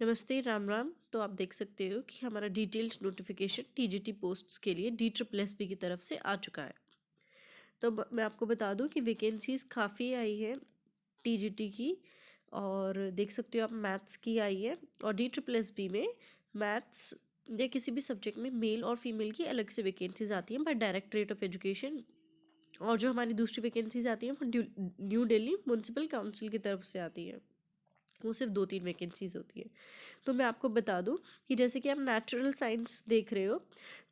नमस्ते, राम राम। तो आप देख सकते हो कि हमारा डिटेल्ड नोटिफिकेशन टीजीटी पोस्ट्स के लिए DSSB की तरफ से आ चुका है। तो मैं आपको बता दूं कि वैकेंसीज़ काफ़ी आई है टीजीटी की, और देख सकते हो आप मैथ्स की आई है। और DSSB में मैथ्स या किसी भी सब्जेक्ट में मेल और फीमेल की अलग से वैकेंसीज आती हैं बाय डायरेक्टरेट ऑफ एजुकेशन। और जो हमारी दूसरी वैकेंसीज आती हैं वो न्यू दिल्ली म्यूनसिपल काउंसिल की तरफ से आती है। वो सिर्फ 2-3 वैकेंसीज होती है। तो मैं आपको बता दूं कि जैसे कि आप नेचुरल साइंस देख रहे हो,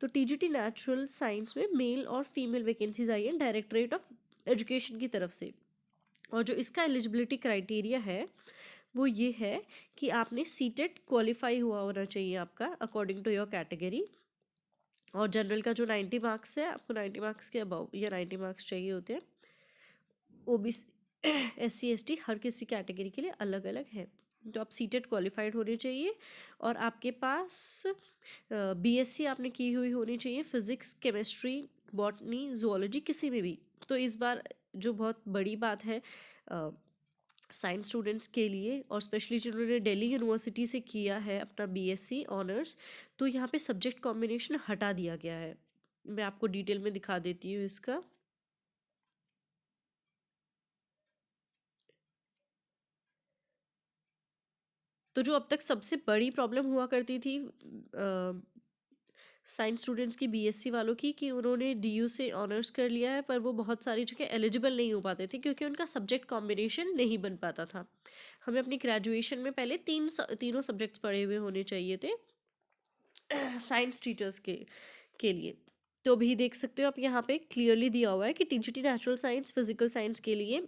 तो टीजीटी नेचुरल साइंस में मेल और फीमेल वैकेंसीज आई हैं डायरेक्टरेट ऑफ एजुकेशन की तरफ से। और जो इसका एलिजिबिलिटी क्राइटेरिया है वो ये है कि आपने सीटेट क्वालिफाई हुआ होना चाहिए आपका अकॉर्डिंग टू योर कैटेगरी। और जनरल का जो 90 मार्क्स है, आपको 90 मार्क्स के अबव या 90 मार्क्स चाहिए होते हैं। OBC SC ST हर किसी कैटेगरी के लिए अलग अलग है। तो आप सीटेट क्वालिफाइड होने चाहिए और आपके पास BSc आपने की हुई होनी चाहिए फिजिक्स, केमिस्ट्री, बॉटनी, जूलॉजी किसी में भी। तो इस बार जो बहुत बड़ी बात है साइंस स्टूडेंट्स के लिए, और स्पेशली जिन्होंने दिल्ली यूनिवर्सिटी से किया है अपना BSc ऑनर्स, तो यहाँ पे सब्जेक्ट कॉम्बिनेशन हटा दिया गया है। मैं आपको डिटेल में दिखा देती हूँ इसका। तो जो अब तक सबसे बड़ी प्रॉब्लम हुआ करती थी साइंस स्टूडेंट्स की BSc वालों की, कि उन्होंने DU से ऑनर्स कर लिया है पर वो बहुत सारी जगह एलिजिबल नहीं हो पाते थे क्योंकि उनका सब्जेक्ट कॉम्बिनेशन नहीं बन पाता था। हमें अपनी ग्रेजुएशन में पहले तीनों सब्जेक्ट्स पढ़े हुए होने चाहिए थे साइंस टीचर्स के लिए। तो अभी देख सकते हो आप यहाँ पे क्लियरली दिया हुआ है कि TGT natural science physical science के लिए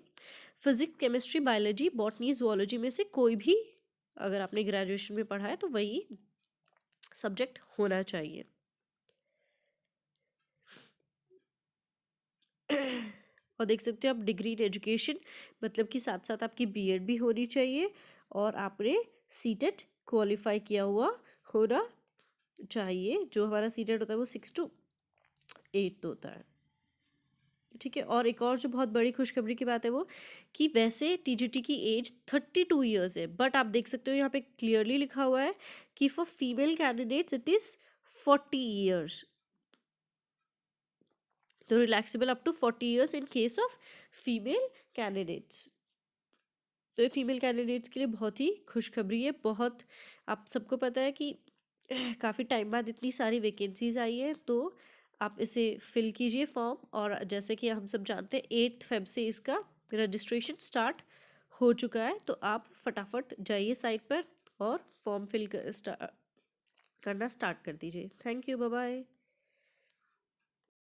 physics, chemistry, biology, botany, zoology में से कोई भी अगर आपने ग्रेजुएशन में पढ़ा है तो वही सब्जेक्ट होना चाहिए। और देख सकते हो आप डिग्री इन एजुकेशन, मतलब कि साथ साथ आपकी B.Ed भी होनी चाहिए और आपने सीटेट क्वालिफाई किया हुआ होना चाहिए। जो हमारा सीटेट होता है वो 6 to 8 होता है। ठीक है। और एक और जो बहुत बड़ी खुशखबरी की बात है वो कि वैसे टीजीटी की एज 32 ईयर्स है, बट आप देख सकते हो यहाँ पे क्लियरली लिखा हुआ है कि for female candidates it is 40 years. तो relaxable up to 40 years in case of female candidates. तो ये फीमेल कैंडिडेट्स के लिए बहुत ही खुशखबरी है। बहुत, आप सबको पता है कि काफ़ी टाइम बाद इतनी सारी वैकेंसीज आई हैं, तो आप इसे फिल कीजिए फॉर्म। और जैसे कि हम सब जानते हैं 8 फेब से इसका रजिस्ट्रेशन स्टार्ट हो चुका है, तो आप फटाफट जाइए साइट पर और फॉर्म फिल करना स्टार्ट कर दीजिए। Thank you, bye bye.